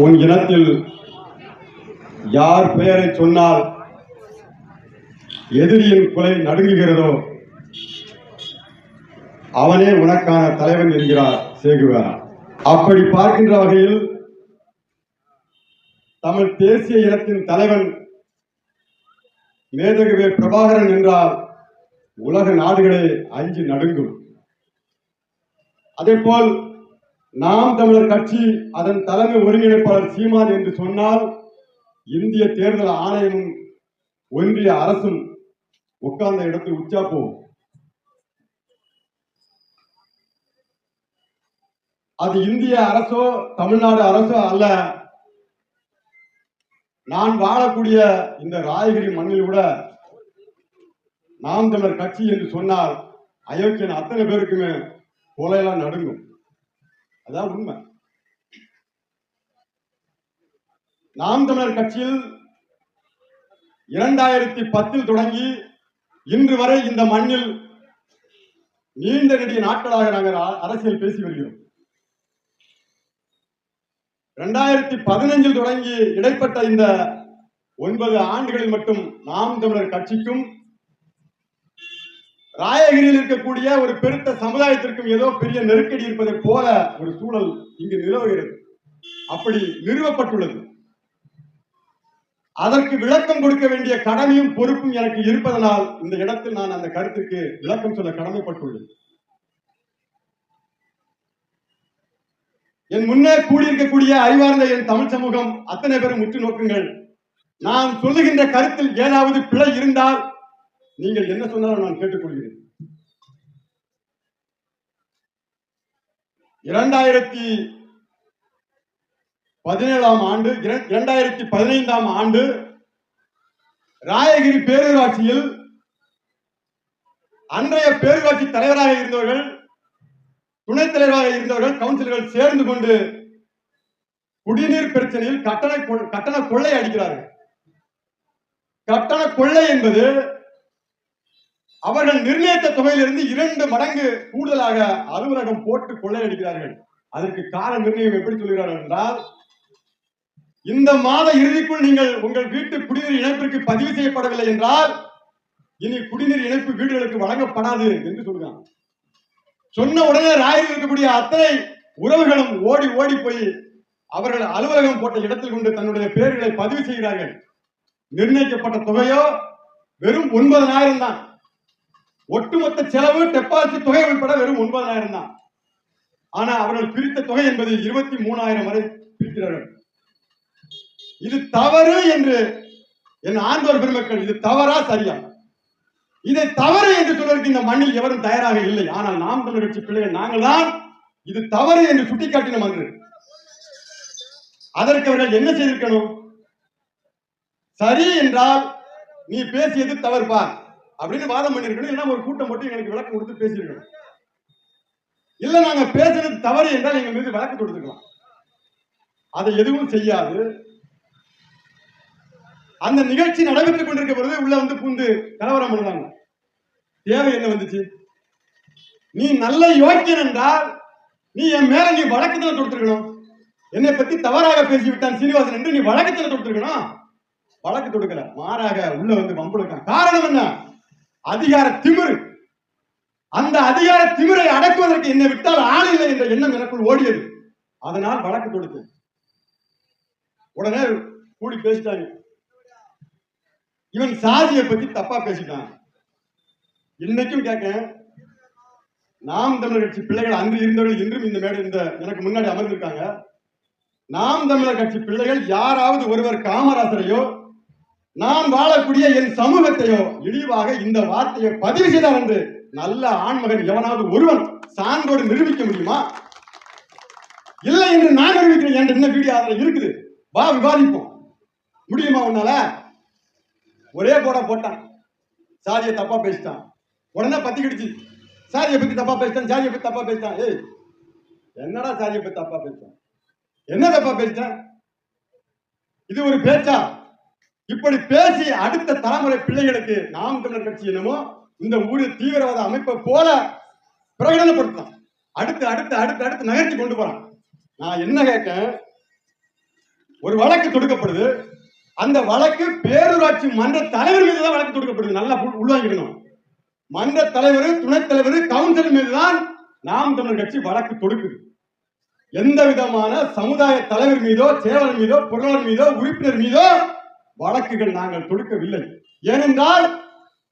உன் இனத்தில் யார் பெயரை சொன்னால் எதிரியின் குலை நடுங்குகிறதோ அவனே உனக்கான தலைவன் என்கிறார் சேகுவேரா. அப்படி பார்க்கின்ற வகையில் தமிழ் தேசிய இனத்தின் தலைவன் மேதகுவே பிரபாகரன் என்றால் உலக நாடுகளே அஞ்சு நடுங்கும். அதேபோல் நாம் தமிழர் கட்சி அதன் தலைமை ஒருங்கிணைப்பாளர் சீமான் என்று சொன்னால் இந்திய தேர்தல் ஆணையமும் ஒன்றிய அரசும் உட்கார்ந்த இடத்தில் உச்சா போகும். அது இந்திய அரசோ தமிழ்நாடு அரசோ அல்ல. நான் வாழக்கூடிய இந்த ராயகிரி மண்ணில் கூட நாம் தமிழர் கட்சி என்று சொன்னால் அயோக்கியன் அத்தனை பேருக்குமே கொலையெல்லாம் நடுங்கும். அதான் உண்மை. நாம் தமிழர் கட்சியில் 2010 தொடங்கி இன்று வரை இந்த மண்ணில் நீண்ட நெடிய நாட்களாக நாங்கள் அரசியல் பேசி வருகிறோம். 2015 தொடங்கி இடைப்பட்ட இந்த 9 ஆண்டுகளில் மட்டும் நாம் தமிழர் கட்சிக்கும் ராயகிரியில் இருக்கக்கூடிய ஒரு பெருத்த சமுதாயத்திற்கும் ஏதோ பெரிய நெருக்கடி இருப்பதை போல ஒரு சூழல் இங்கு நிலவுகிறது. அப்படி நிறுவப்பட்டுள்ளது. அதற்கு விளக்கம் கொடுக்க வேண்டிய கடமையும் பொறுப்பும் எனக்கு இருப்பதனால் இந்த இடத்தில் நான் அந்த கருத்துக்கு விளக்கம் சொல்ல கடமைப்பட்டுள்ளேன். என் முன்னே கூடியிருக்கக்கூடிய அறிவார்ந்த என் தமிழ் சமூகம் அத்தனை பேரும் உற்று நோக்குங்கள். நான் சொல்லுகின்ற கருத்தில் ஏதாவது பிழை இருந்தால் நீங்கள் என்ன சொன்னாலும் நான் கேட்டுக்கொள்கிறேன். 2017ஆம் ஆண்டு 2015ஆம் ஆண்டு ராயகிரி பேரூராட்சியில் அன்றைய பேரூராட்சி தலைவராக இருந்தவர்கள், துணைத் தலைவராக இருந்தவர்கள், கவுன்சிலர்கள் சேர்ந்து கொண்டு குடிநீர் பிரச்சனையில் கட்டண கொள்ளை அடிக்கிறார்கள். கட்டண கொள்ளை என்பது அவர்கள் நிர்ணயித்த தொகையிலிருந்து 2 மடங்கு கூடுதலாக அலுவலகம் போட்டு கொள்ளையடிக்கிறார்கள். அதற்கு கால நிர்ணயம் எப்படி சொல்கிறார்கள் என்றால், இந்த மாத இறுதிக்குள் நீங்கள் உங்கள் வீட்டு குடிநீர் இணைப்பிற்கு பதிவு செய்யப்படவில்லை என்றால் இனி குடிநீர் இணைப்பு வீடுகளுக்கு வழங்கப்படாது என்று சொல்கிறாங்க. சொன்ன உடனே ராயில் இருக்கக்கூடிய அத்தனை உறவுகளும் ஓடி ஓடி போய் அவர்கள் அலுவலகம் போட்ட இடத்தில் கொண்டு தன்னுடைய பெயர்களை பதிவு செய்கிறார்கள். நிர்ணயிக்கப்பட்ட தொகையோ வெறும் 9,000 தான். ஒட்டுமொத்த செலவு டெபாசிட் தொகை உட்பட வெறும் 9,000 தான். ஆனா அவர்கள் பிரித்த தொகை என்பது 23,000 வரை பிரிக்கிறார்கள். இது தவறு என்று என் ஆண்டோர் பெருமக்கள், இது தவறா சரியா? இதை தவறு என்று சொல்வதற்கு இந்த மண்ணில் எவரும் தயாராக இல்லை. ஆனால் நாம் தமிழர் கட்சி பிள்ளைகள் நாங்கள் தான் இது தவறு என்று சுட்டிக்காட்டினோம் என்று. அதற்கு அவர்கள் என்ன செய்திருக்கணும்? சரி என்றால் நீ பேசியது தவறுப்பா அப்படின்னு வாதம் பண்ணிருக்கணும். இல்லைன்னா ஒரு கூட்டம் போட்டு எங்களுக்கு விளக்கம் கொடுத்து பேசியிருக்கணும். இல்ல நாங்க பேசுறது தவறு என்றால் எங்க மீது வழக்கு கொடுத்துக்கலாம். அதை எதுவும் செய்யாது. அந்த நிகழ்ச்சி நடைபெற்றுக் கொண்டிருக்க பொழுது உள்ள வந்து பூந்து கலவரம் பண்ணுவாங்க. தேவை என்ன வந்துச்சு? நீ நல்ல யோக்கியன் என்றால் நீ என் மேல நீ வழக்கத்துல தொடுத்திருக்கணும். என்னை பத்தி தவறாக பேசிவிட்டான் சீனிவாசன் என்று நீ வழக்கத்துல தொடுத்திருக்கணும். வழக்கு தொடுக்கல, மாறாக உள்ள வந்து வம்புழுக்கான். காரணம் என்ன? அதிகார திமிரு. அந்த அதிகார திமிரை அடக்குவதற்கு என்னை விட்டால் ஆள் இல்லை என்ற எண்ணம் எனக்குள் ஓடியது. அதனால் வழக்கு தொடுத்து உடனே கூடி பேசிட்டாங்க. இவன் சாதியை பத்தி தப்பா பேசிட்டான். இன்னைக்கும் கேட்க, நாம் தமிழர் கட்சி பிள்ளைகள் அன்று இருந்தவர்கள் இன்றும் இந்த மேடை இந்த எனக்கு முன்னாடி அமர்ந்திருக்காங்க. நாம் தமிழர் கட்சி பிள்ளைகள் யாராவது ஒருவர் காமராசரையோ நான் வாழக்கூடிய என் சமூகத்தையோ இழிவாக இந்த வார்த்தையை பதிவு செய்தார் என்று நல்ல ஆண்மகன் எவனாவது ஒருவன் சான்றோடு நிரூபிக்க முடியுமா? இல்லை என்று நான் நிரூபிக்கிறேன். என்ற என்ன வீடியோ அதில் இருக்குது, வா விவாதிப்போம். முடியுமா உன்னால? ஒரே போட்டான், சாதியை தப்பா பேசிட்டான். உடனே பத்தி கிடிச்சு, சாதியை பத்தி தப்பா பேசிட்டான், சாதியை பத்தி தப்பா பேசிட்டான். ஏய் என்னடா சாதியை பத்தி தப்பா பேசிட்டான்? என்ன தப்பா பேசிட்டான்? இது ஒரு பேச்சா? இப்படி பேசி அடுத்த தலைமுறை பிள்ளைகளுக்கு நாம் தமிழர் கட்சி என்னமோ இந்த ஊரு தீவிரவாத அமைப்பை போல பிரகடனப்படுத்தலாம். அடுத்து அடுத்து அடுத்து அடுத்து நகர்த்தி கொண்டு போறான். நான் என்ன கேட்க, ஒரு வழக்கு தொடுக்கப்படுது. அந்த வழக்கு பேரூராட்சி மன்ற தலைவர் மீது தான் வழக்கு தொடுக்கப்படுது. நல்லா உள்வாங்கிக்கணும். மன்ற தலைவர், துணைத் தலைவர், கவுன்சில் மீதுதான் நாம் தமிழர் கட்சி வழக்கு தொடுக்குது. எந்த விதமான சமுதாய தலைவர் மீதோ, செயலர் மீதோ, பொருளாளர் மீதோ, உறுப்பினர் மீதோ வழக்குகள் நாங்கள் தொடுக்கவில்லை. ஏனென்றால்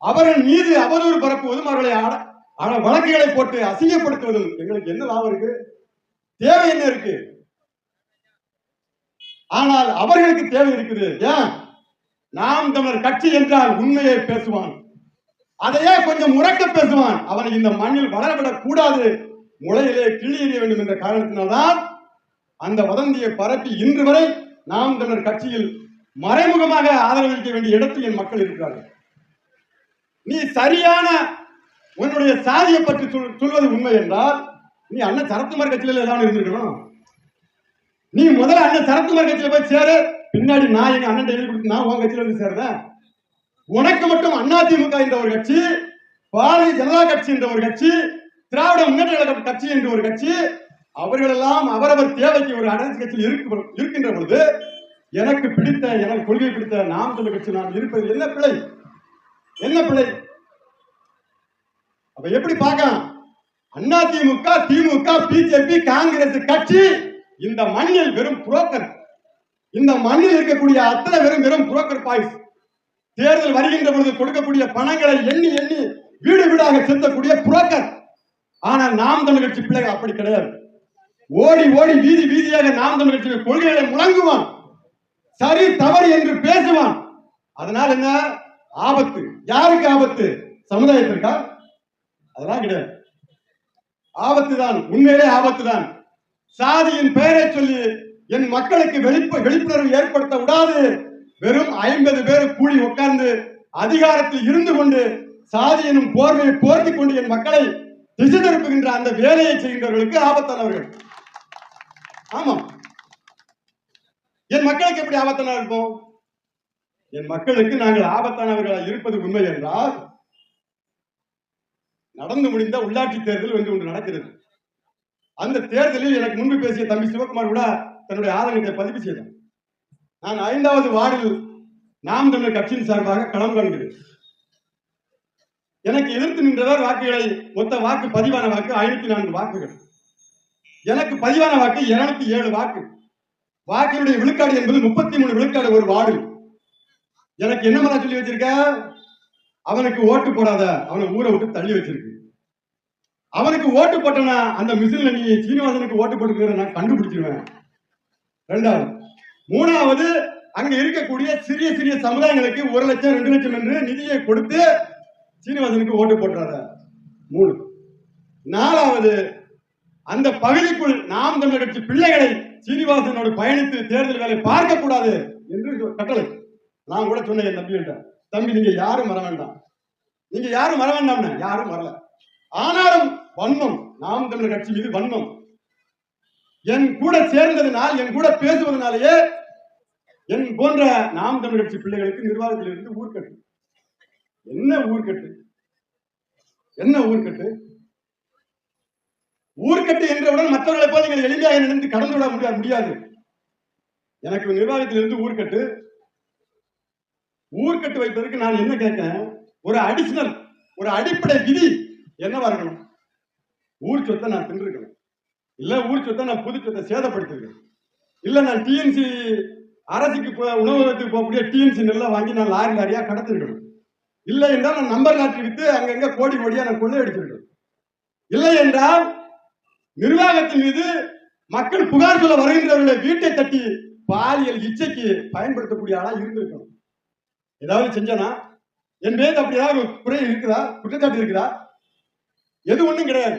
அவர்கள் மீது அவதூறு பரப்புவதும், அவர்களை வழக்குகளை போட்டு அசிங்கப்படுத்துவதும் எங்களுக்கு என்ன லாபம் இருக்கு? தேவை என்ன இருக்கு? ஆனால் அவர்களுக்கு தேவை இருக்குது. ஏன்? நாம் தமிழர் கட்சி என்றால் உண்மையை பேசுவான், அதையே கொஞ்சம் உறக்க பேசுவான். அவனை இந்த மண்ணில் வளரவிடக் கூடாது, முளையிலே கிள்ளி எறிய வேண்டும் என்ற காரணத்தினால்தான் அந்த வதந்தியை பரப்பி இன்று வரை நாம் தமிழர் கட்சியில் மறைமுகமாக ஆதரவளிக்க வேண்டிய இடத்தில் என் மக்கள் இருக்கிறார்கள். நீ சரியான உன்னுடைய சாதியை பற்றி சொல்வது உண்மை என்றால் நீ அண்ணன் சரத்குமார் கட்சியில எல்லாம் இருந்திருக்கணும். நீ முதல்ல அண்ணன் சரத்குமார் கட்சியில போய் சேரு, பின்னாடி நான் எங்க அண்ணன் எழுதி கொடுத்து நான் உன் கட்சியில வந்து சேருறேன். உனக்கு மட்டும் அதிமுக என்ற ஒரு கட்சி, பாரதிய ஜனதா கட்சி என்ற ஒரு கட்சி, திராவிட முன்னேற்ற கழக கட்சி என்ற ஒரு கட்சி, அவர்களெல்லாம் அவரவர் தேவைக்கு ஒரு அரசு கட்சியில் இருக்கின்ற பொழுது எனக்கு பிடித்த, எனக்கு கொள்கை பிடித்த நாம் தமிழர் கட்சி நான் இருப்பது என்ன பிழை? என்ன பிழை? அப்ப எப்படி பார்க்கலாம்? அதிமுக, திமுக, பிஜேபி, காங்கிரஸ் கட்சி இந்த மண்ணில் வெறும் புரோக்கர். இந்த மண்ணில் இருக்கக்கூடிய அத்தனை வெறும் புரோக்கர் பாய்ஸ். தேர்தல் வருகின்ற பொழுது கொடுக்கக்கூடிய பணங்களை எண்ணி எண்ணி வீடு வீடாக செலுத்தக்கூடிய புரோக்கர். ஆனால் நாம் தமிழர் கட்சி பிள்ளைகள் அப்படி கிடையாது. ஓடி ஓடி வீதி வீதியாக நாம் தமிழர் கட்சி கொள்கைகளை முழங்குவான், சரி தவறு என்று பேசுவான். அதனால் என்ன ஆபத்து? யாருக்கு ஆபத்து? சமுதாயத்திற்கா? அதெல்லாம் கிடையாது. ஆபத்து தான், உண்மையிலே ஆபத்து தான். சாதியின் பெயரை சொல்லி என் மக்களுக்கு விழிப்புணர்வு ஏற்படுத்த விடாது. வெறும் 50 பேர் கூடி உட்கார்ந்து அதிகாரத்தில் இருந்து கொண்டு சாதி எனும் போர்வையை போர்த்தி கொண்டு என் மக்களை திசை திருப்புகின்ற அந்த வேலையை செய்கின்றவர்களுக்கு ஆபத்தானவர்கள். ஆமா, என் மக்களுக்கு எப்படி ஆபத்தான இருப்போம்? என் மக்களுக்கு நாங்கள் ஆபத்தானவர்களாக இருப்பது உண்மை என்றால், நடந்து முடிந்த உள்ளாட்சி தேர்தல் என்று ஒன்று நடக்கிறது. அந்த தேர்தலில் எனக்கு முன்பு பேசிய தம்பி சிவகுமார் கூட தன்னுடைய ஆதங்கத்தை பதிவு செய்தார். நான் 5வது வார்டில் நாம் தமிழர் கட்சியின் சார்பாக களம் காண்கிறேன். எனக்கு எதிர்த்து நின்றவர் வாக்குகளை, மொத்த வாக்கு பதிவான வாக்கு 504 வாக்குகள். எனக்கு பதிவான வாக்கு 207 வாக்கு. வாக்கினுடைய விழுக்காடு என்பது 33 விழுக்காடு ஒரு வார்டு. எனக்கு என்ன பண்ண சொல்லி வச்சிருக்க? அவனுக்கு ஓட்டு போடாத, அவனை ஊரை விட்டு தள்ளி வச்சிருக்கு. அவனுக்கு ஓட்டு போட்டனா அந்த மிஷின்ல நீ சீனிவாசனுக்கு ஓட்டு போட்டு நான் கண்டுபிடிச்சிருவேன். 2வது. 3வது, அங்க இருக்கக்கூடிய சிறிய சிறிய சமுதாயங்களுக்கு 1 லட்சம் 2 லட்சம் என்று நிதியை கொடுத்து சீனிவாசனுக்கு ஓட்டு போட்டுறாத. 3. 4வது, அந்த பகுதிக்குள் நாம் தமிழர் கட்சி பிள்ளைகளை சீனிவாசனோடு பயணித்து தேர்தல் வேலை பார்க்க கூடாது என்று கட்டளை. நான் கூட சொன்னேன் என் தம்பி, தம்பி நீங்க யாரும் வர வேண்டாம், நீங்க யாரும் வர வேண்டாம். யாரும் வரல. ஆனாலும் வன்மம், நாம் தமிழர் கட்சி மீது வன்மம். என் கூட சேர்ந்ததனால், என் கூட பேசுவதனாலேயே என் போன்ற நாம் தமிழர் கட்சி பிள்ளைகளுக்கு நிர்வாகத்தில் இருந்து ஊர்கட்டு. என்ன ஊர்கட்டு? என்ன ஊர்கட்டு? ஊர்கட்டு என்றவுடன் மற்றவர்களை போல நீங்கள் எளிமையாக நினைத்து கடந்து விட முடியாது. எனக்கு நிர்வாகத்தில் இருந்து ஊர்கட்டு. ஊர்கட்டு வைப்பதற்கு நான் என்ன கேட்கிறேன்? ஒரு அடிஷனல், ஒரு அடிப்படை விதி என்னவா இருக்கணும்? ஊர் சொத்தை நான் தின்றுக்கணும், இல்ல ஊர் சொத்தை நான் புது சொத்தை சேதப்படுத்திருக்கேன், இல்ல நான் டிஎன்சி அரசுக்கு உணவகத்துக்கு போகக்கூடிய டிஎன்சி நெல்லை வாங்கி நான் லாரி லாரியா கடத்திருக்கணும், இல்லை என்றால் நான் நம்பர் லாட்டரி வித்து அங்கங்க கோடி கோடியா நான் கொள்ளையடிச்சிருக்கணும். இல்லை என்றால் நிர்வாகத்தின் மீது மக்கள் புகார் சொல்ல வருகின்றவர்களை வீட்டை தட்டி பாலியல் இச்சைக்கு பயன்படுத்தக்கூடிய ஆளா இருந்திருக்கணும். ஏதாவது செஞ்சனா என் மீது அப்படி ஏதாவது குறை இருக்குதா, குற்றச்சாட்டு இருக்குதா? எது ஒண்ணும் கிடையாது.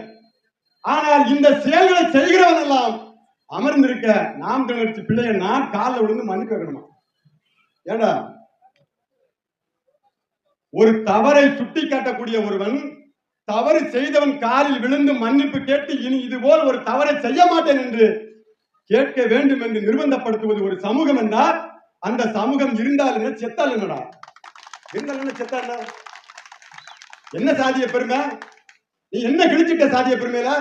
ஆனால் இந்த செயல்களை செய்கிறவன் எல்லாம் அமர்ந்திருக்க நாம் தமிழர் கட்சி பிள்ளைய நான் காலில் விழுந்து மன்னிப்பு கேட்கணுமா? ஏண்டா, ஒரு தவறை சுட்டி காட்டக்கூடிய ஒருவன், தவறு செய்தவன் காலில் விழுந்து மன்னிப்பு கேட்டு இனி இது போல் ஒரு தவறை செய்ய மாட்டேன் என்று கேட்க வேண்டும் என்று நிர்பந்தப்படுத்துவது ஒரு சமூகம் என்றால், அந்த சமூகம் இருந்தால் என்ன, செத்தால் என்னடா? இருந்தால் என்ன, செத்தா என்ன? என்ன சாதிய பெருமை? நீ என்ன கிழிச்சிட்ட சாதிய பெருமையில?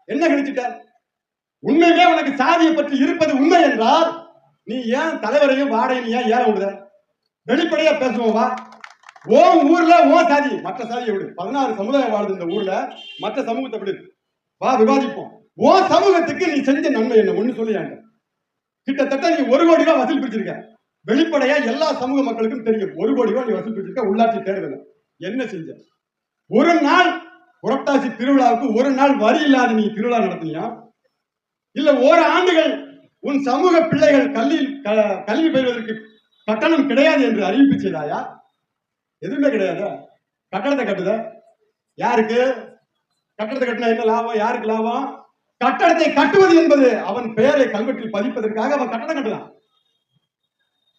என்ன கிழிச்சிட்ட? உண்மையிலே உனக்கு சாதியை பற்றி இருப்பது உண்மை என்றால் நீ ஏன் தலைவரையும் வாடையும் ஏன் ஏற விடுத? வெளிப்படையா பேசுவோம் வா. ஓ ஊர்ல ஓ சாதி மற்ற சாதியை விடு. 16 சமுதாயம் வாழுது இந்த ஊர்ல, மற்ற சமூகத்தை விடு. வா விவாதிப்போம். ஓ சமூகத்துக்கு நீ செஞ்ச நன்மை என்ன ஒண்ணு சொல்லி. கிட்டத்தட்ட நீ 1 கோடி ரூபாய் வசூல் பிடிச்சிருக்க. வெளிப்படையா எல்லா சமூக மக்களுக்கும் தெரியும் 1 கோடி ரூபாய் நீ வசூல் பிடிச்சிருக்க. உள்ளாட்சி தேர்தல் என்ன செஞ்ச? ஒரு நாள் புரட்டாசி திருவிழாவுக்கு ஒரு நாள் வரி இல்லாத நீ திருவிழா நடத்தினியா? இல்ல ஓராண்டுகள் உன் சமூக பிள்ளைகள் கல்வி பெறுவதற்கு கட்டணம் கிடையாது என்று அறிவிப்பு செய்தாயா? எதுவுமே கிடையாது. கட்டடத்தை கட்டுத யாருக்கு? கட்டடத்தை கட்டினா என்ன லாபம்? யாருக்கு லாபம்? கட்டடத்தை கட்டுவது என்பது அவன் பெயரை கல்வெட்டில் பதிப்பதற்காக அவன் கட்டடம் கட்டலாம்.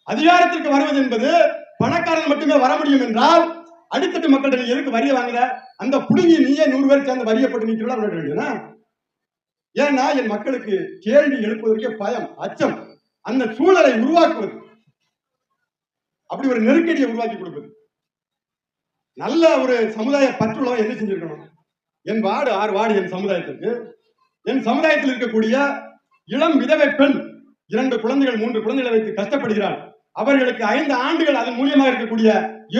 அதிகாரத்திற்கு வருவது என்பது பணக்காரன் மட்டுமே வர முடியும் என்றால் அடித்தட்டு மக்கள்கிட்ட நீ எதுக்கு வரிய வாங்குற? அந்த புடுங்கி நீயே 100 பேர் சேர்ந்து வரிய போட்டு நீ திருவிழா நடத்த வேண்டியதுனா? ஏன்னா என் மக்களுக்கு கேள்வி எழுப்புவதற்கே பயம், அச்சம். அந்த சூழலை உருவாக்குவது, அப்படி ஒரு நெருக்கடியை உருவாக்கி கொடுப்பது. நல்ல ஒரு சமுதாய பற்றுள்ளவன் என்ன செஞ்சிருக்கணும்? என் வார்டு 6 வார்டு என் சமுதாயத்திற்கு, என் சமுதாயத்தில் இருக்கக்கூடிய இளம் விதவை பெண் 2 குழந்தைகள் 3 குழந்தைகளை வைத்து கஷ்டப்படுகிறார். அவர்களுக்கு 5 ஆண்டுகள் அதன் மூலியமாக இருக்கக்கூடிய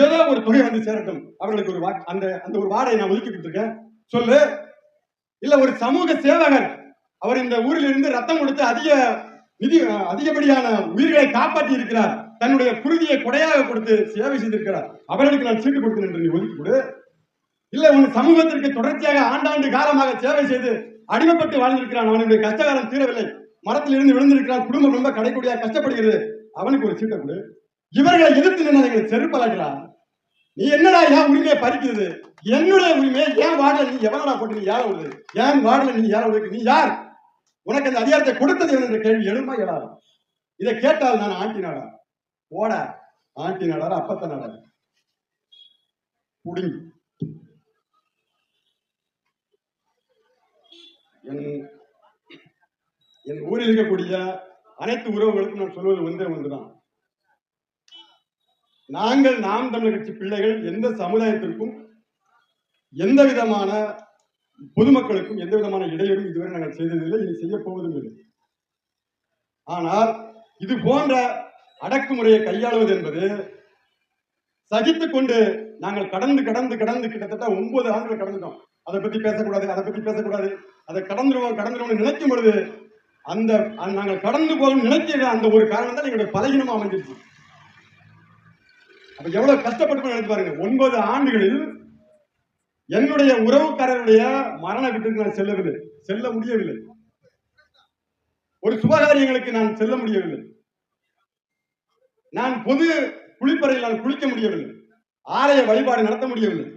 ஏதோ ஒரு தொகை வந்து சேரட்டும். அவர்களுக்கு ஒரு அந்த ஒரு வார்டை நான் ஒதுக்கி கொடுத்திருக்கேன் சொல்லு. இல்ல ஒரு சமூக சேவகர், அவர் இந்த ஊரில் இருந்து ரத்தம் கொடுத்து அதிகப்படியான உயிர்களை காப்பாற்றி இருக்கிறார், தன்னுடைய குருதியை கொடையாக கொடுத்து சேவை செய்திருக்கிறார், அவர்களுக்கு நான் சீட்டு கொடுத்தேன் என்று நீ ஒதுக்கி கொடு. இல்ல உன் சமூகத்திற்கு தொடர்ச்சியாக ஆண்டாண்டு காலமாக சேவை செய்து அடிமைப்பட்டு வாழ்ந்திருக்கிறான், அவனுடைய கஷ்டகாலம் தீரவில்லை, மரத்தில் இருந்து விழுந்திருக்கிறான், குடும்பம் ரொம்ப கடைக்கூடியாக கஷ்டப்படுகிறது, அவனுக்கு ஒரு சீட்டை கொடு. இவர்களை எதிர்த்து நின்று செருப்பலாகிறா. நீ என்னடா என் உரிமையை பறிக்கிறது? என்னுடைய உரிமையை என் வார்டில் நீ எவனடா போட்டு நீ ஏற விடுது? என் வார்டில் நீ ஏற விடுது? நீ யார்? உனக்கு அந்த அதிகாரத்தை கொடுத்தது என்ற கேள்வி எழுமா எழாது. இதை கேட்டால் நான் ஆண்டி நாடா ஓட ஆண்டி நாடாரு அப்பத்த நாடாரு புடுங்கி. என் ஊரில் இருக்கக்கூடிய அனைத்து உறவுகளுக்கும் நான் சொல்வது ஒன்றே ஒன்றுதான். நாங்கள் நாம் தமிழர் கட்சி பிள்ளைகள் எந்த சமுதாயத்திற்கும் எந்த விதமான பொதுமக்களுக்கும் எந்த விதமான இடையூறும் இதுவரை நாங்கள் செய்ததில்லை, இனி செய்ய போவதும் இல்லை. ஆனால் இது போன்ற அடக்குமுறையை கையாளுவது என்பது சகித்துக் கொண்டு நாங்கள் கடந்து கிட்டத்தட்ட 9 ஆண்டுகள் கடந்துட்டோம். அதை பத்தி பேசக்கூடாது, அதை கடந்துருவோம் நினைக்கும் பொழுது அந்த நாங்கள் கடந்து போக நினைக்கிற அந்த ஒரு காரணம் தான் எங்களுடைய பலகீனமா அமைஞ்சிருச்சு. அப்ப எவ்வளவு கஷ்டப்பட்டு நினைச்சு பாருங்க. 9 ஆண்டுகளில் என்னுடைய உறவுக்காரருடைய மரண வீட்டுக்கு நான் செல்ல முடியவில்லை. ஒரு சுபகாரியங்களுக்கு நான் செல்ல முடியவில்லை. நான் பொது குளிப்பறையில் நான் குளிக்க முடியவில்லை. ஆலய வழிபாடு நடத்த முடியவில்லை.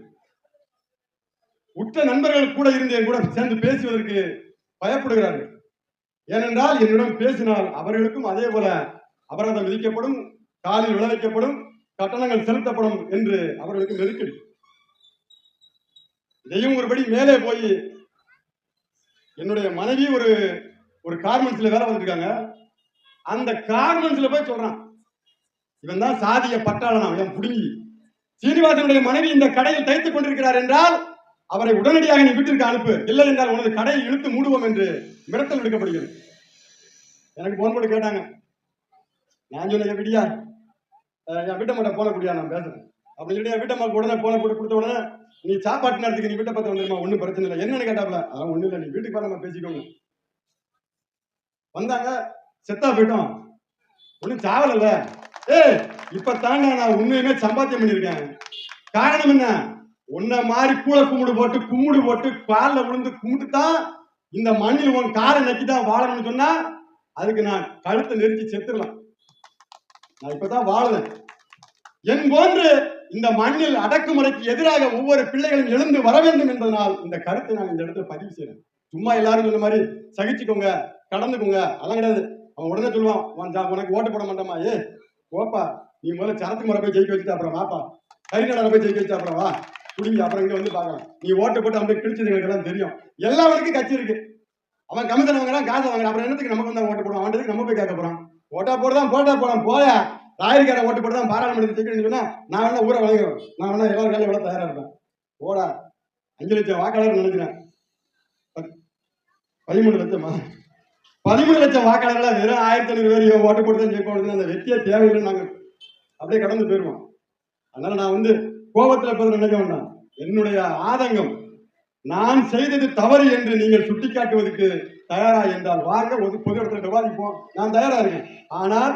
உற்ற நண்பர்கள் கூட இருந்து என் கூட சேர்ந்து பேசுவதற்கு பயப்படுகிறார்கள். ஏனென்றால் என்னிடம் பேசினால் அவர்களுக்கும் அதே போல அபராதம் விதிக்கப்படும், காலில் விளைவிக்கப்படும், கட்டணங்கள் செலுத்தப்படும் என்று அவர்களுக்கு நெருக்கடி. இதையும் ஒருபடி மேலே போய் என்னுடைய மனைவி ஒரு கார்மெண்ட்ஸ்ல வேலை வந்துருக்காங்க. அந்த கார்மெண்ட்ஸ்ல போய் சொல்றான், இவன் தான் சாதிய பட்டாளனா, இவன் புடுங்கி. சீனிவாசனுடைய மனைவி இந்த கடையில் தைத்துக் கொண்டிருக்கிறார் என்றால் அவரை உடனடியாக நீ வீட்டிற்கு அனுப்பு, இல்லை என்றால் உனது கடையை இழுத்து மூடுவோம் என்று மிரட்டல் விடுக்கப்படுகிறது. எனக்கு போன் போட்டு கேட்டாங்க. நான் சொன்ன விடியா என் வீட்டம்மாட்ட போன கூடியா நான் பேசுறேன் அப்படி சொல்லி என் வீட்டம்மா உடனே போன போட்டு கொடுத்த உடனே நீ சாப்பாட்டு நேரத்துக்கு நீ வீட்டை பார்த்து வந்துருமா, ஒன்றும் பிரச்சனை இல்லை. என்னன்னு கேட்டாப்ல, அதான் ஒன்றும் இல்லை, நீ வீட்டுக்கு வர நம்ம பேசிக்கோங்க. வந்தாங்க, செத்தா போயிட்டோம், ஒன்றும் சாவல் இல்ல. இப்பத்தாங்க நான் உண்மையுமே சம்பாத்தியம் பண்ணியிருக்கேன். காரணம் என்ன? உன்ன மாதிரி கூழ கும்முடு போட்டு காலில் விழுந்து கும்பிட்டுதான் இந்த மண்ணில் உன் காலை நக்கிதான் வாழணும்னு சொன்னா அதுக்கு நான் கழுத்தை நெரிச்சு செத்துடலாம். நான் இப்பதான் வாழுவேன். என் போன்று இந்த மண்ணில் அடக்குமுறைக்கு எதிராக ஒவ்வொரு பிள்ளைகளும் எழுந்து வர வேண்டும் என்பதனால் இந்த கருத்தை நான் இந்த இடத்துல பதிவு செய்யறேன். சும்மா எல்லாரும் சொன்ன மாதிரி சகிச்சுக்கோங்க, கடந்துக்கோங்க அதெல்லாம் கிடையாது. அவன் உடனே சொல்லுவான், உனக்கு ஓட்டு போட மாட்டோமா, ஓப்பா நீ முதல்ல சரத்து முறை போய் ஜெயிக்க வச்சுட்டு அப்புறம் வாப்பா, கரிநாடனை போய் ஜெயிக்க வச்சு அப்புறம் வா குடிங்க, அப்புறம் இங்க வந்து பாக்கலாம். நீ ஓட்டு போட்டு அவனுக்கு கிழிச்சது எனக்கு எல்லாம் தெரியும். எல்லாருக்கும் கட்சி இருக்கு. அவன் கமிஷன் வாங்குறான், காசை வாங்குறான், அப்புறம் என்னத்துக்கு நமக்கு வந்து ஓட்டு போடுவான்? அவனுக்கு நம்ம போய் கேட்க போறான். ஓட்டா போடுதான் போயா ராயக்கார ஓட்டு போட்டு தான் பாராளுமன்றத்தை ஜெயிக்கணும்னு சொன்னா நான் வேணா ஊரை வழங்குவேன், நான் வேணா எல்லாரும் வேலையை விட தயாரா இருப்பேன். ஓடா 5 லட்சம் வாக்காளர் நினைக்கிறேன், 13 லட்சமா 13 லட்சம் வாக்காளர்கள் வெறும் 1500 பேர் ஓட்டு போட்டு தான் ஜெயிப்போம். அந்த வெற்றியே தேவையில்லை, நாங்க அப்படியே கடந்து போயிருவோம். அதனால நான் வந்து கோபத்தில் இருப்பது நினைக்க வேண்டாம். என்னுடைய ஆதங்கம், நான் செய்தது தவறு என்று நீங்கள் சுட்டிக்காட்டுவதற்கு தயாரா என்றால் வாங்க, பொது இடத்துல விவாதிப்போம், நான் தயாரா இருக்கேன். ஆனால்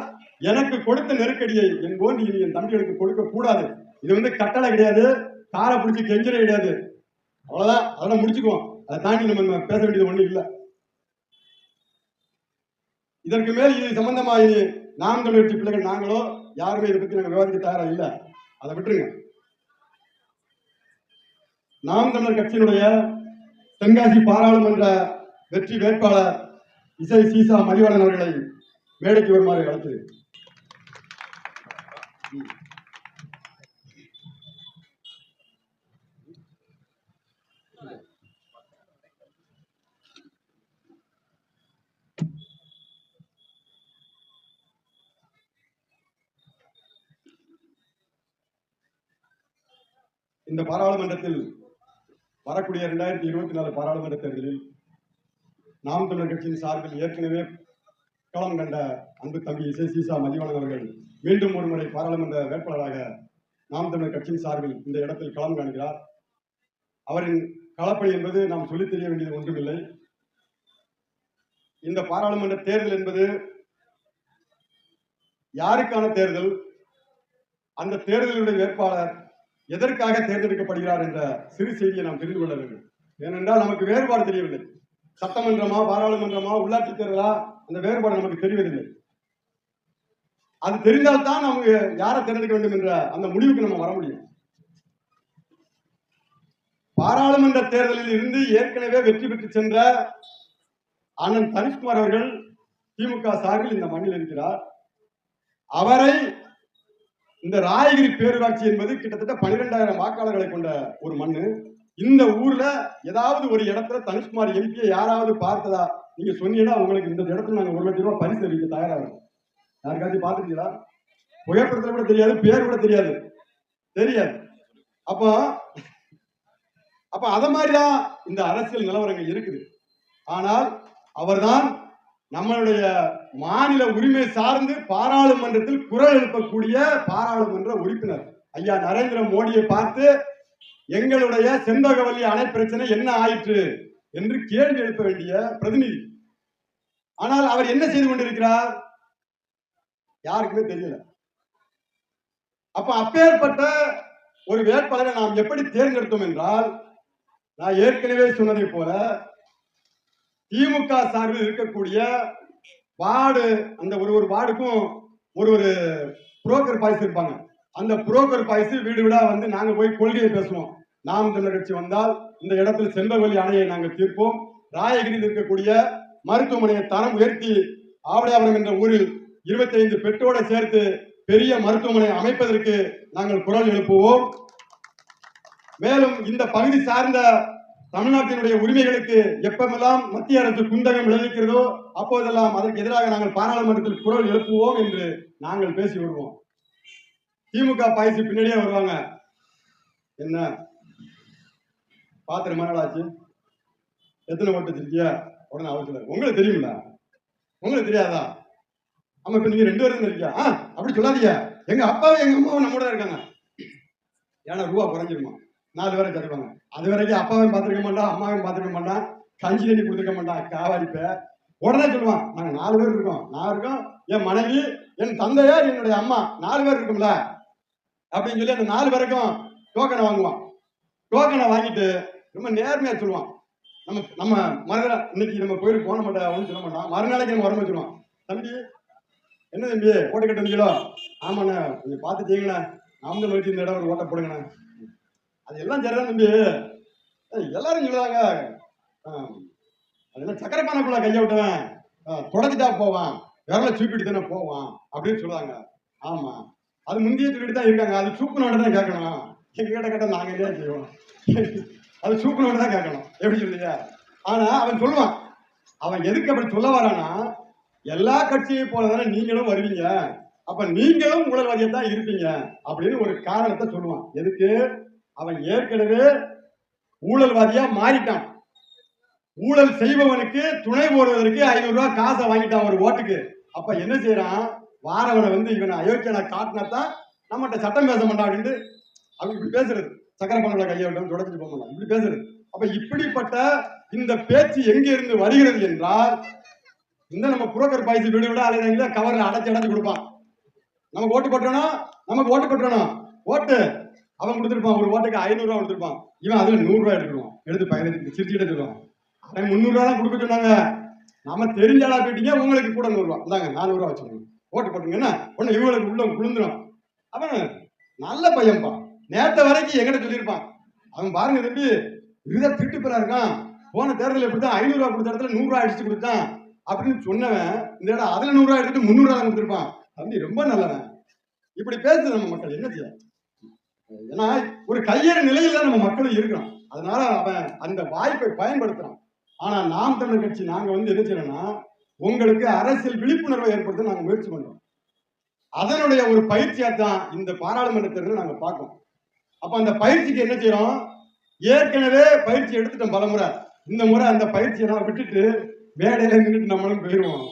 எனக்கு கொடுத்த நெருக்கடியை என் போன்று இனி என் தம்பிகளுக்கு கொடுக்க கூடாது. இது வந்து கட்டளை கிடையாது, காரை பிடிச்சி கெஞ்சரை கிடையாது. அவ்வளவுதான், அதெல்லாம் முடிச்சுக்குவோம். அதை தாண்டி நம்ம பேச வேண்டியது ஒண்ணு இல்லை. இதற்கு மேல் இது சம்பந்தமா இனி நாம் தமிழர் கட்சி பிள்ளைகள் நாங்களோ யாருமே இதை பத்தி நாங்கள் விவாதிக்க தயாரா இல்லை. அதை விட்டுருங்க. நாம் தமிழர் கட்சியினுடைய தென்காசி பாராளுமன்ற வெற்றி வேட்பாளர் இசை சீசா மதிவாணன் அவர்களை மேடைக்கு வருமாறு அழைக்கிறேன். இந்த பாராளுமன்றத்தில் வரக்கூடிய 2024 பாராளுமன்ற தேர்தலில் நாம் தமிழர் கட்சியின் சார்பில் ஏற்கனவே களம் கண்ட அன்பு தம்பி இசை சீசா மதிவாணன் அவர்கள் மீண்டும் ஒரு முறை பாராளுமன்ற வேட்பாளராக நாம் தமிழர் கட்சியின் சார்பில் இந்த இடத்தில் களம் காண்கிறார். அவரின் களப்பணி என்பது நாம் சொல்லித் தெரிய வேண்டியது ஒன்றுமில்லை. இந்த பாராளுமன்ற தேர்தல் என்பது யாருக்கான தேர்தல், அந்த தேர்தலுடைய வேட்பாளர் எதற்காக தேர்ந்தெடுக்கப்படுகிறார் என்ற சிறு செய்தியை நாம் தெரிந்து கொள்ள வேண்டும். ஏனென்றால் நமக்கு வேறுபாடு தெரியவில்லை. சட்டமன்றமா, பாராளுமன்றமா, உள்ளாட்சி தேர்தலா, அந்த வேறுபாடு நமக்கு தெரியவதில்லை. அது தெரிந்தால்தான் நமக்கு யாரை தேர்ந்தெடுக்க வேண்டும் என்ற அந்த முடிவுக்கு நம்ம வர முடியும். பாராளுமன்ற தேர்தலில் இருந்து ஏற்கனவே வெற்றி பெற்று சென்ற அண்ணன் தனிஷ்குமார் அவர்கள் திமுக சார்பில் இந்த மண்ணில் இருக்கிறார். அவரை இந்த ராயகிரி பேரூராட்சி என்பது கிட்டத்தட்ட 12,000 வாக்காளர்களை கொண்ட ஒரு மண்ணு. இந்த ஊர்ல ஏதாவது ஒரு இடத்துல தனிஷ்குமார் எம்பியை யாராவது பார்த்ததா நீங்க சொன்னீங்கன்னா உங்களுக்கு இந்த இடத்துல நாங்க 1 லட்சம் ரூபாய் பரிசு அளிக்க தயாரா இருக்கும். யாருக்காச்சும் பார்த்துட்டீங்களா? புகைப்படத்துல கூட தெரியாது, பேர் கூட தெரியாது. அப்ப அத மாதிரிதான் இந்த அரசியல் நிலவரங்கள் இருக்குது. ஆனால் அவர்தான் நம்மளுடைய மாநில உரிமை சார்ந்து பாராளுமன்றத்தில் குரல் எழுப்பக்கூடிய பாராளுமன்ற உறுப்பினர். ஐயா நரேந்திர மோடியை பார்த்து எங்களுடைய செண்பகவல்லி அணை பிரச்சனை என்ன ஆயிற்று என்று கேள்வி எழுப்ப வேண்டிய பிரதிநிதி. ஆனால் அவர் என்ன செய்து கொண்டிருக்கிறார் யாருக்குமே தெரியல. அப்ப அப்பேற்பட்ட ஒரு வேட்பாளரை நாம் எப்படி தேர்ந்தெடுத்தோம் என்றால், நான் ஏற்கனவே சொன்னதை போல திமுக சார்பில் இருக்கக்கூடிய வார்டு, அந்த ஒரு வார்டுக்கும் ஒரு புரோக்கர் பாய்ஸ் இருப்பாங்க. அந்த புரோக்கர் பாய்ஸ் வீடு வீடா வந்து நாங்க போய் கொள்கையை பேசுவோம். நாம் தமிழர் கட்சி வந்தால் இந்த இடத்துல செண்பகவல்லி அணையை நாங்கள் தீர்ப்போம், ராயகிரியில் இருக்கக்கூடிய மருத்துவமனையை தரம் உயர்த்தி ஆவடையாபுரம் என்ற ஊரில் 25 பெற்றோட சேர்த்து பெரிய மருத்துவமனை அமைப்பதற்கு நாங்கள் குரல் எழுப்புவோம். மேலும் இந்த பகுதி சார்ந்த தமிழ்நாட்டினுடைய உரிமைகளுக்கு எப்பமெல்லாம் மத்திய அரசு குந்தகம் விளைவிக்கிறதோ அப்போதெல்லாம் அதற்கு எதிராக நாங்கள் பாராளுமன்றத்தில் குரல் எழுப்புவோம் என்று நாங்கள் பேசி வருவோம். திமுக பாய்ச்சி பின்னாடியே வருவாங்க. என்ன பாத்திர மணலாச்சு, எத்தனை ஓட்டு வச்சிருக்கியா, உடனே அவசியம் உங்களுக்கு தெரியுங்களா, உங்களுக்கு தெரியாதா? ஆமா, இப்ப நீங்க 2 பேரும் இருக்கியா? அப்படி சொல்லாதீங்க. எங்க அப்பாவும் எங்க அம்மாவும் நம்மோட இருக்காங்க. ஏன்னா ரூபா குறைஞ்சிருமா, 4 பேரை தருவாங்க. அது வரைக்கும் அப்பாவையும் பார்த்துருக்க மாட்டான், அம்மாவையும் பார்த்துருக்க மாட்டான், கஞ்சி தண்ணி கொடுத்துருக்க மாட்டான். காவாடிப்ப உடனே சொல்லுவான், நாங்க 4 பேர் இருக்கோம், நான் இருக்கோம், என் மனைவி, என் தந்தையார், என்னுடைய அம்மா, 4 பேர் இருக்கும்ல அப்படின்னு சொல்லி அந்த 4 பேருக்கும் டோக்கனை வாங்குவான். டோக்கனை வாங்கிட்டு ரொம்ப நேர்மையா சொல்லுவான். நம்ம மறுநாள் இன்னைக்கு நம்ம கோயிலுக்கு போன மாட்டோம் சொல்ல மாட்டான். மறுநாளைக்கு நம்ம உடம்பு சொல்லுவான், தம்பி என்ன தம்பி ஓட்டு கட்ட வந்தீங்களோ? ஆமாண்ணே, கொஞ்சம் பார்த்து செய்யுங்கண்ணே, நாம நோக்கி இந்த இடம் ஒரு ஓட்ட போடுங்கண்ணே. அது எல்லாம் சரிதான் தம்பி, எல்லாரும் சொல்லுவாங்க, அதெல்லாம் சக்கரை பானைக்குள்ள கையை விட்டுவேன், தொடச்சிட்டா போவான், விரல சூப்பிட்டு தானே போவான் அப்படின்னு சொல்லுவாங்க. ஆமா, அது முந்தைய சொல்லிட்டு தான் இருக்காங்க. அது சூப்பு நோட்டு தான் கேட்கணும். எங்க கிட்ட கேட்ட நாங்க இல்லையா செய்வோம், அது சூப்பு நோட்டு தான் கேட்கணும். எப்படி சொல்லுங்க? ஆனா அவன் சொல்லுவான், அவன் எதுக்கு அப்படி சொல்ல வரானா, எல்லா கட்சியை போலதானே நீங்களும் வருவீங்க, அப்ப நீங்களும் ஊழல்வாதியா தான் இருப்பீங்க அப்படின்னு ஒரு காரணத்தை சொல்லுவான். எதுக்கு? அவன் ஏற்கனவே ஊழல்வாதியா மாறிட்டான். ஊழல் செய்பவனுக்கு துணை போடுவதற்கு 500 ரூபாய் காசை வாங்கிட்டான் ஒரு ஓட்டுக்கு. அப்ப என்ன செய்யறான், வாரவனை வந்து இவனை அயோக்கியனை காட்டினாதான் நம்மகிட்ட சட்டம் பேச மாட்டான் அப்படின்ட்டு அவங்க இப்படி பேசுறது. சக்கரை பண்ணல கையை விட்டு தொடச்சிட்டு போக மாட்டான், இப்படி பேசுறது. அப்ப இப்படிப்பட்ட இந்த பேச்சு எங்க இருந்து வருகிறது என்றால், இந்த நம்ம புரோக்கர் பாய்ச்சி வீடு விட அலைவங்கள கவர்ல அடைச்சு கொடுப்பான். நமக்கு ஓட்டு போட்டணும், நமக்கு ஓட்டு போட்டணும், ஓட்டு அவன் கொடுத்துருப்பான். ஒரு ஓட்டுக்கு 500 ரூபாய் கொடுத்துருப்பான். இவன் அதுல 100 ரூபாய் எடுத்துருவான். எடுத்து பயணிச்சு சிரிச்சுட்டு சொல்லுவான், அவன் 300 ரூபாய் தான் கொடுக்க சொன்னாங்க, நம்ம தெரிஞ்சாலா போயிட்டீங்க, உங்களுக்கு கூட 100 ரூபாய் இந்தாங்க, 400 ரூபாய் வச்சுக்கணும், ஓட்டு போட்டுங்கன்னா ஒண்ணு இவங்களுக்கு உள்ள குளிந்துடும். அவன் நல்ல பையன்பா, நேற்ற வரைக்கும் எங்கிட்ட சொல்லியிருப்பான். அவன் பாருங்க தம்பி விருத திட்டுப்பலா இருக்கான், போன தேர்தல் எப்படிதான் 500 ரூபாய் கொடுத்த இடத்துல 100 ரூபாய் அடிச்சு கொடுத்தான் அப்படின்னு சொன்னவன் இந்த இடம் அதுல 100 ரூபாய் எடுத்துட்டு 300 ரூபாய் கொடுத்துருப்பான். தம்பி ரொம்ப நல்லவன். இப்படி பேசுது நம்ம மக்கள். என்ன செய்ய, ஏன்னா ஒரு கையேற நிலையில நம்ம மக்களும் இருக்கிறோம். அதனால அவன் அந்த வாய்ப்பை பயன்படுத்துறான். ஆனா நாம் தமிழர் கட்சி நாங்க வந்து என்ன செய்யறோம்னா, உங்களுக்கு அரசியல் விழிப்புணர்வை ஏற்படுத்த நாங்க முயற்சி பண்றோம். அதனுடைய ஒரு பயிற்சியாத்தான் இந்த பாராளுமன்ற தேர்தல் நாங்க பார்க்கோம். அப்ப அந்த பயிற்சிக்கு என்ன செய்யறோம், ஏற்கனவே பயிற்சி எடுத்துட்டோம் பல முறை. இந்த முறை அந்த பயிற்சியை நான் விட்டுட்டு மேடையில நின்றுட்டு நம்மளும் போயிடுவோம்.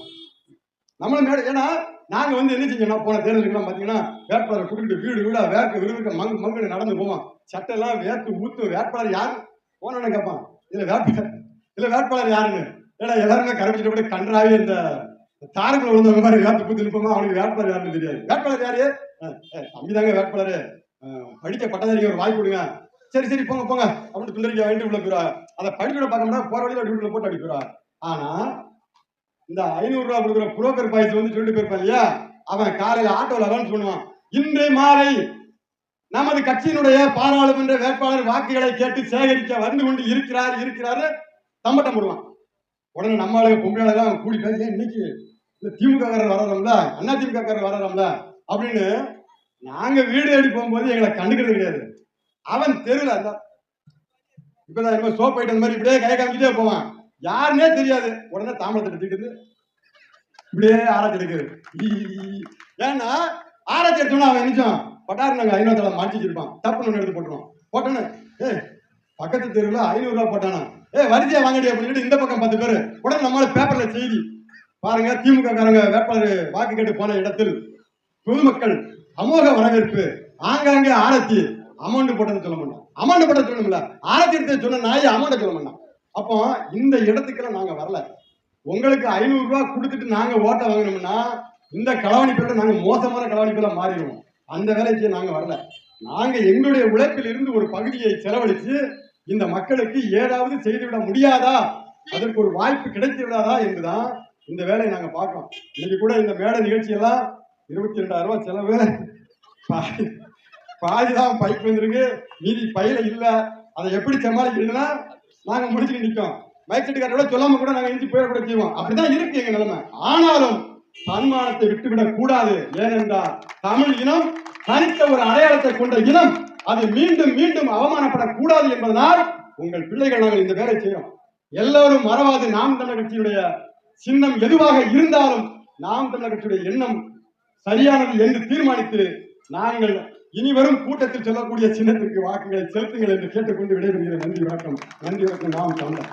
நம்மளும் மேடை, ஏன்னா நாங்க வந்து என்ன செஞ்சோம்னா போன தேர்தலுக்கு பாத்தீங்கன்னா வேட்பாளர் கூட்டிட்டு வீடு வீடா வேர்க்க விருதுக்க மங்கு நடந்து போவோம். சட்டை எல்லாம் வேர்த்து ஊத்து. வேட்பாளர் யாரு போனோன்னு கேட்பான், இதுல வேட்பாளர் யாருன்னு. ஏன்னா எல்லாருமே கரைச்சிட்டு போய் கன்றாவே இந்த தாரக்குள்ள விழுந்தவங்க மாதிரி வேர்த்து பூத்து நிற்போமா, அவனுக்கு வேட்பாளர் யாருன்னு தெரியாது. வேட்பாளர் யாரு, தம்பிதாங்க வேட்பாளர், படிக்க பட்டதாரிக்கு ஒரு வாய்ப்பு கொடுங்க, சரி சரி போங்க போங்க அப்படின்னு துண்டறிக்கை வாங்கிட்டு உள்ள போயிடுவா. அதை படிக்கூட பார்க்க முடியாது, போற வழியில வீட்டுல போட்டு அடிக்கிறா. ஆனா இந்த 500 ரூபாய் கொடுக்குற புரோக்கர் பாய்ச்சி வந்து சொல்லிட்டு போயிருப்பான் இல்லையா, அவன் காலையில ஆட்டோல அலௌன்ஸ் பண்ணுவான், இன்று மாலை நமது கட்சியினுடைய பாராளுமன்ற வேட்பாளர் வாக்குகளை கேட்டு சேகரிக்க வந்து கொண்டு இருக்கிறாரு தம்பட்டம் போடுவான். உடனே நம்மளால பொம்பளைலாம் கூடி பேசி, இன்னைக்கு இந்த திமுக காரர் வர்றோம்ல, அண்ணா திமுக காரர் வர்றோம்ல அப்படின்னு நாங்க வீடு தேடி போகும்போது எங்களை கண்டுக்கிறது கிடையாது. அவன் தெருவில் அந்த இப்பதான் என்ன சோப் ஐட்டம் அந்த மாதிரி இப்படியே கை காமிக்கிட்டே போவான், யாருன்னே தெரியாது. உடனே தாமரத்தை எடுத்துக்கிட்டு இப்படியே ஆராய்ச்சி எடுக்குது. ஏன்னா ஆராய்ச்சி எடுத்தோம்னா அவன் நினைச்சான் பட்டாரு நாங்க 500 மாட்டி வச்சிருப்பான், தப்புன்னு எடுத்து போட்டுருவான். போட்டோன்னு பக்கத்து தெருவில் 500 ரூபாய் போட்டானா, வரிசையா வாங்கடி அப்படின்னு இந்த பக்கம் 10 பேரு. உடனே நம்மளால பேப்பர்ல செய்தி பாருங்க, திமுக காரங்க வேட்பாளர் வாக்கு கேட்டு போன இடத்தில் பொதுமக்கள் அமோக வரவேற்பு, ஆங்காங்கே ஆரத்தி, அமௌண்ட் போட்டதை சொல்ல மாட்டோம், அமௌண்ட் போட்ட சொல்லணும்ல, ஆரத்தி எடுத்து சொன்ன நாய் அமௌண்ட் சொல்ல மாட்டோம். அப்போ இந்த இடத்துக்கெல்லாம் நாங்க வரல. உங்களுக்கு 500 ரூபாய் கொடுத்துட்டு நாங்க ஓட்ட வாங்கணும்னா இந்த களவாணிப்பெல்லாம் நாங்க மோசமான களவாணிப்பெல்லாம் மாறிடுவோம். அந்த வேலைக்கு நாங்க வரல. நாங்க எங்களுடைய உழைப்பில் இருந்து ஒரு பகுதியை செலவழித்து இந்த மக்களுக்கு ஏதாவது செய்துவிட முடியாதா, அதற்கு ஒரு வாய்ப்பு கிடைத்து விடாதா என்றுதான் இந்த வேலையை நாங்க பார்க்கிறோம். இன்னைக்கு கூட இந்த மேடை நிகழ்ச்சியெல்லாம் 22,000 ரூபாய் செலவு, பாதிதான் பைப் வந்திருக்கு, மீதி பையில இல்ல. அதை எப்படி சமாளிக்கிறதுன்னா நாங்க முடிச்சுட்டு நிற்கும். மைக் செட்டுக்காரோட சொல்லாம கூட நாங்க இஞ்சி போயிட கூட செய்வோம். அப்படிதான் இருக்கு எங்க நிலைமை. ஆனாலும் தன்மானத்தை விட்டுவிடக் கூடாது. ஏனென்றால் தமிழ் இனம் தனித்த ஒரு அடையாளத்தை கொண்ட இனம், அது மீண்டும் மீண்டும் அவமானப்படக்கூடாது என்பதனால் உங்கள் பிள்ளைகள் நாங்கள் இந்த வேலை செய்யறோம். எல்லோரும் மறவாது நாம் தமிழர் கட்சியுடைய சின்னம் எதுவாக இருந்தாலும் நாம் தமிழர் கட்சியுடைய எண்ணம் சரியானது என்று தீர்மானித்து நாங்கள் இனிவரும் கூட்டத்தில் சொல்லக்கூடிய சின்னத்திற்கு வாக்குகளை செலுத்துங்கள் என்று கேட்டுக்கொண்டு விடைபெறுகிறேன். நன்றி வணக்கம். நன்றி வணக்கம். நாம் தமிழர்.